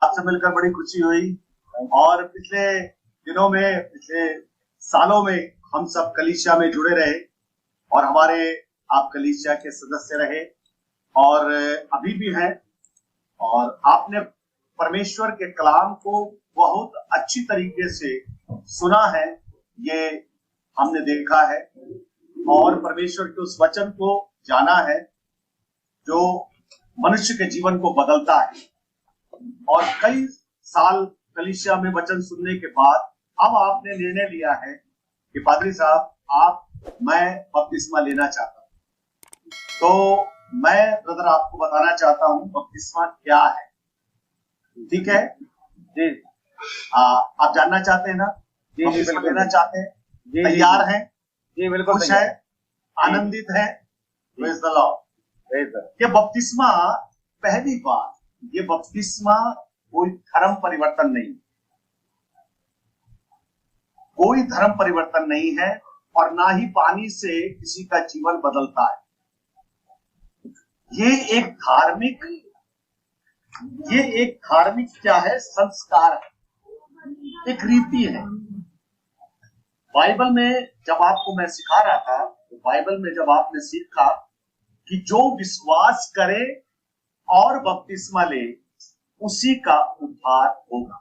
आपसे मिलकर बड़ी खुशी हुई। और पिछले दिनों में, पिछले सालों में हम सब कलीसिया में जुड़े रहे और हमारे आप कलीसिया के सदस्य रहे और अभी भी हैं। और आपने परमेश्वर के कलाम को बहुत अच्छी तरीके से सुना है, ये हमने देखा है। और परमेश्वर के उस वचन को जाना है जो मनुष्य के जीवन को बदलता है। और कई साल कलीसिया में वचन सुनने के बाद अब आपने निर्णय लिया है कि पादरी साहब मैं बपतिस्मा लेना चाहता हूं। तो मैं ब्रदर आपको बताना चाहता हूं बपतिस्मा क्या है। ठीक है जी। आप जानना चाहते हैं ना? जी बपतिस्मा बिल्कुल। लेना चाहते हैं? जी तैयार हैं? जी बिल्कुल खुश है? आनंदित है? Praise the Lord. ये बपतिस्मा पहली बार, ये बपतिस्मा कोई धर्म परिवर्तन नहीं, कोई धर्म परिवर्तन नहीं है और ना ही पानी से किसी का जीवन बदलता है। ये एक धार्मिक क्या है? संस्कार है, एक रीति है। बाइबल में जब आपको मैं सिखा रहा था, तो बाइबल में जब आपने सीखा कि जो विश्वास करे और बपतिस्मा ले उसी का उद्धार होगा।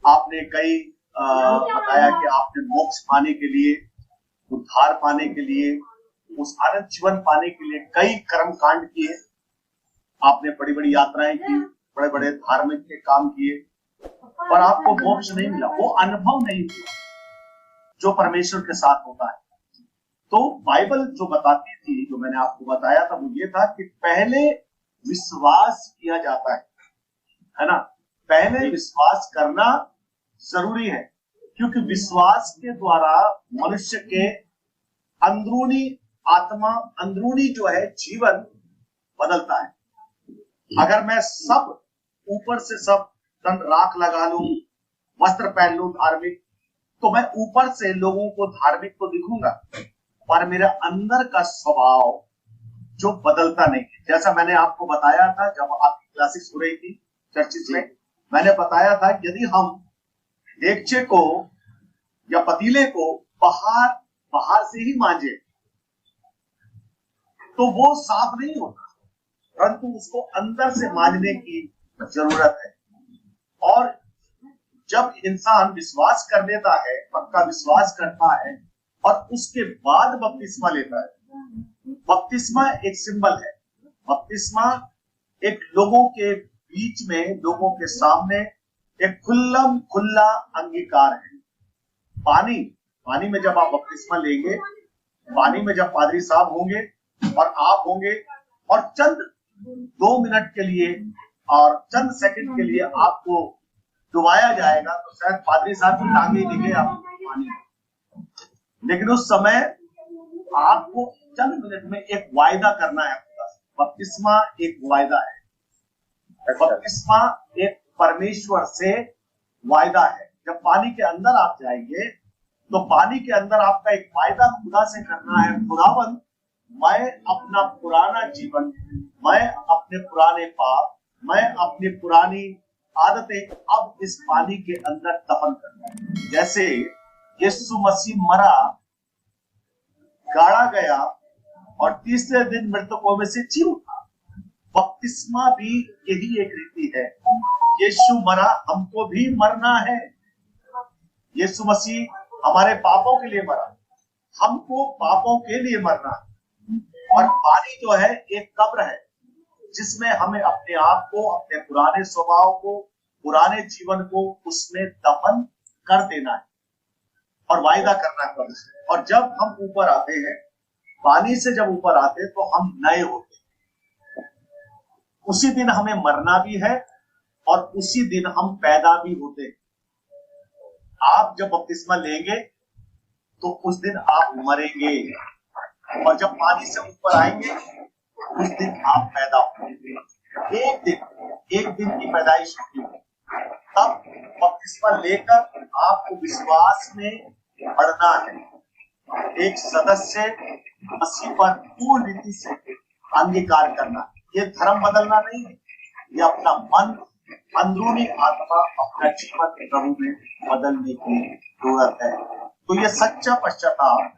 आपने कई बताया कि आपने मोक्ष पाने के लिए, उद्धार पाने के लिए, उस अनंत जीवन पाने के लिए कई कर्म कांड किए। आपने बड़ी बड़ी यात्राएं की, बड़े बड़े धार्मिक के काम किए, पर आपको मोक्ष नहीं मिला, वो अनुभव नहीं हुआ जो परमेश्वर के साथ होता है। तो बाइबल जो बताती थी, जो मैंने आपको बताया था, वो ये था कि पहले विश्वास किया जाता है ना? पहले विश्वास करना जरूरी है, क्योंकि विश्वास के द्वारा मनुष्य के अंदरूनी आत्मा, अंदरूनी जो है जीवन बदलता है। अगर मैं सब ऊपर से सब तन राख लगा लूं, वस्त्र पहन लूं धार्मिक, तो मैं ऊपर से लोगों को धार्मिक तो दिखूंगा, पर मेरा अंदर का स्वभाव जो बदलता नहीं है। जैसा मैंने आपको बताया था जब आपकी क्लासेस हो रही थी चर्चिस में, मैंने बताया था यदि हम देगचे को या पतीले को बाहर से ही मांजे तो वो साफ नहीं होता, परंतु उसको अंदर से मांजने की जरूरत है। और जब इंसान विश्वास कर लेता है, पक्का विश्वास करता है और उसके बाद बपतिस्मा लेता है। बपतिस्मा एक सिंबल है, बपतिस्मा एक लोगों के बीच में, लोगों के सामने एक खुला अंगीकार है। पानी में जब आप बपतिस्मा लेंगे, पानी में जब पादरी साहब होंगे और आप होंगे और चंद 2 मिनट के लिए और चंद सेकंड के लिए आपको डुबाया जाएगा, तो शायद पादरी साहब की टांगे दिखे आपको पानी में। लेकिन उस समय आपको चंद मिनट में एक वायदा करना है। बपतिस्मा एक वायदा है, बपतिस्मा एक परमेश्वर से वायदा है। जब पानी के अंदर आप जाएंगे तो पानी के अंदर आपका एक वायदा खुदा से करना है। खुदावन, मैं अपना पुराना जीवन, मैं अपने पुराने पाप, मैं अपनी पुरानी आदतें अब इस पानी के अंदर दफन करना है। जैसे यीशु मसीह मरा, गाड़ा गया और तीसरे दिन मृतकों में से जी उठा, बपतिस्मा भी यही एक रीति है। यीशु मरा, हमको भी मरना है। यीशु मसीह हमारे पापों के लिए मरा, हमको पापों के लिए मरना है। और पानी जो है एक कब्र है जिसमें हमें अपने आप को, अपने पुराने स्वभाव को, पुराने जीवन को उसमें दफन कर देना है और वायदा करना है। और जब हम ऊपर आते हैं, पानी से जब ऊपर आते हैं, तो हम नए होते हैं। उसी दिन हमें मरना भी है और उसी दिन हम पैदा भी होते हैं। आप जब बपतिस्मा लेंगे तो उस दिन आप मरेंगे, और जब पानी से ऊपर आएंगे उस दिन आप पैदा होंगे। एक दिन की पैदाइश होती है। तब बपतिस्मा लेकर आपको विश्वास में बढ़ना है, एक सदस्य मसीह पर पूर्ण रीति से अंगीकार करना। ये धर्म बदलना नहीं है, ये अपना मन, अंदरूनी आत्मा अपना जीवन प्रभु में बदलने की जरूरत है। तो ये सच्चा पश्चाताप,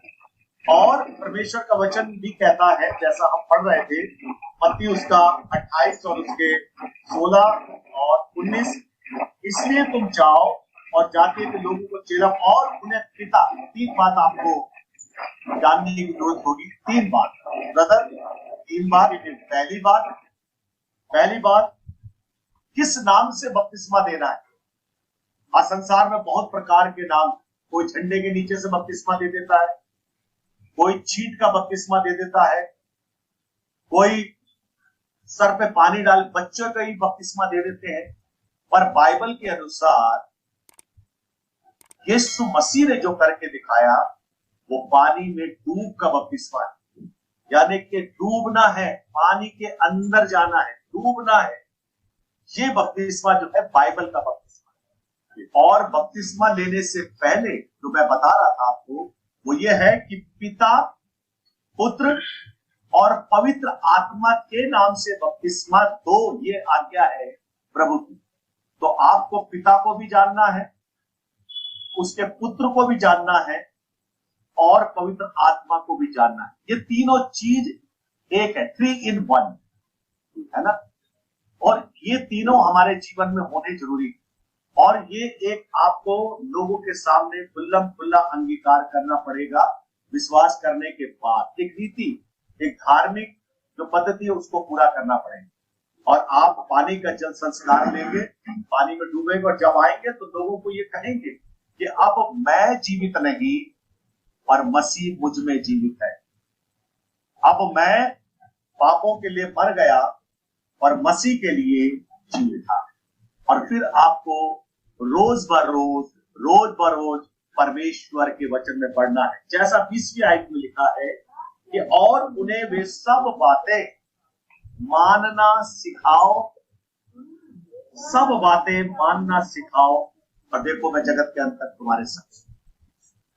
और परमेश्वर का वचन भी कहता है, जैसा हम पढ़ रहे थे मत्ती उसका 28 और उसके 16 और 19, इसलिए तुम जाओ और जाके के लोगों को चेला और उन्हें पिता। 3 बात आपको जानने की जरूरत होगी, 3 बात ब्रदर, 3 बात। पहली बात, किस नाम से बपतिस्मा देना है। आज संसार में बहुत प्रकार के नाम, कोई झंडे के नीचे से बपतिस्मा दे देता है, कोई छींट का बपतिस्मा दे देता है, कोई सर पे पानी डाल बच्चों का ही बपतिस्मा दे देते हैं। पर बाइबल के अनुसार यीशु मसीह ने जो करके दिखाया वो पानी में डूब का बपतिस्मा है, यानी कि डूबना है, पानी के अंदर जाना है, डूबना है। ये बपतिस्मा जो है बाइबल का बपतिस्मा है। और बपतिस्मा लेने से पहले जो मैं बता रहा था आपको वो ये है कि पिता, पुत्र और पवित्र आत्मा के नाम से बपतिस्मा दो, ये आज्ञा है प्रभु की। तो आपको पिता को भी जानना है, उसके पुत्र को भी जानना है और पवित्र आत्मा को भी जानना है। ये तीनों चीज एक है, 3 in 1 है ना। और ये तीनों हमारे जीवन में होने जरूरी है। और ये एक आपको लोगों के सामने खुल्लम खुल्ला अंगीकार करना पड़ेगा विश्वास करने के बाद। एक रीति, एक धार्मिक जो पद्धति है उसको पूरा करना पड़ेगा। और आप पानी का जल संस्कार लेंगे, पानी में डूबेंगे और जब आएंगे तो लोगों को ये कहेंगे कि अब मैं जीवित नहीं पर मसीह मुझ में जीवित है। अब मैं पापों के लिए मर गया और मसीह के लिए जीवित था। और फिर आपको रोज ब रोज परमेश्वर के वचन में पढ़ना है, जैसा 20वीं आयत में लिखा है कि और उन्हें वे सब बातें मानना सिखाओ, सब बातें मानना सिखाओ, और देखो मैं जगत के अंत तक तुम्हारे साथ।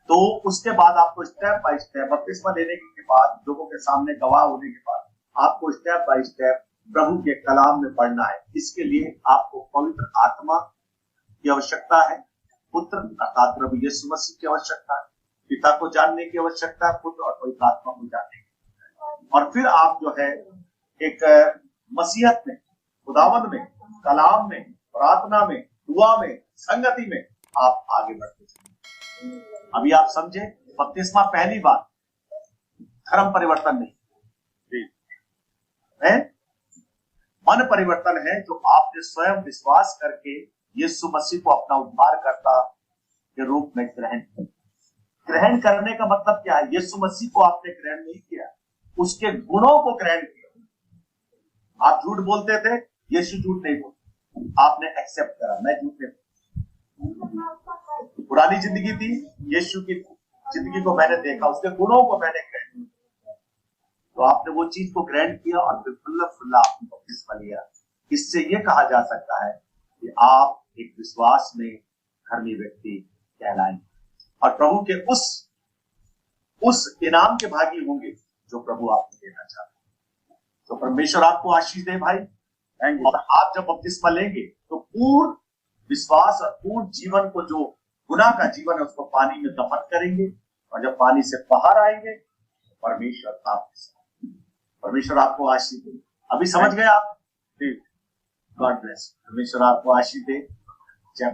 तो उसके बाद आपको स्टेप बाय स्टेप बपतिस्मा लेने के बाद, लोगों के सामने गवाह होने के बाद, आपको स्टेप बाय स्टेप प्रभु के कलाम में पढ़ना है। इसके लिए आपको पवित्र आत्मा की आवश्यकता है, पुत्र अर्थात प्रभु यीशु मसीह की आवश्यकता है, पिता को जानने की आवश्यकता है, पुत्र और पवित्र आत्मा को जानने की। और फिर आप जो है एक मसीहत में, खुदावंद में, कलाम में, प्रार्थना में, दुआ में, संगति में आप आगे बढ़ते हैं। अभी आप समझे, बपतिस्मा पहली बात धर्म परिवर्तन नहीं है, मन परिवर्तन है, जो आपने स्वयं विश्वास करके यीशु मसीह को अपना उद्धारकर्ता के रूप में ग्रहण किया। ग्रहण करने का मतलब क्या है? यीशु मसीह को आपने ग्रहण नहीं किया, उसके गुणों को ग्रहण किया। आप झूठ बोलते थे, यीशु झूठ नहीं बोलते, आपने एक्सेप्ट करा, मैं झूठ नहीं बोलता। पुरानी जिंदगी थी, यीशु की जिंदगी को मैंने देखा, उसके गुणों को मैंने ग्रहण किया। तो आपने वो चीज को ग्रहण किया और फिर खुल्ला खुल्ला आपने बपतिस्मा लिया। इससे ये कहा जा सकता है कि आप एक विश्वास में धर्मी व्यक्ति कहलाएंगे और प्रभु के उस इनाम के भागी होंगे जो प्रभु आपको देना चाहते हैं। तो परमेश्वर आपको आशीष दे भाई। और आप जब बपतिस्मा लेंगे तो पूर्ण विश्वास और पूर्ण जीवन को, जो गुनाह का जीवन है, उसको पानी में दफन करेंगे। और जब पानी से बाहर आएंगे तो परमेश्वर आपके साथ, परमेश्वर आपको आशीष दे। अभी समझ गए आप? God bless. परमेश्वर आपको आशीष दे। जय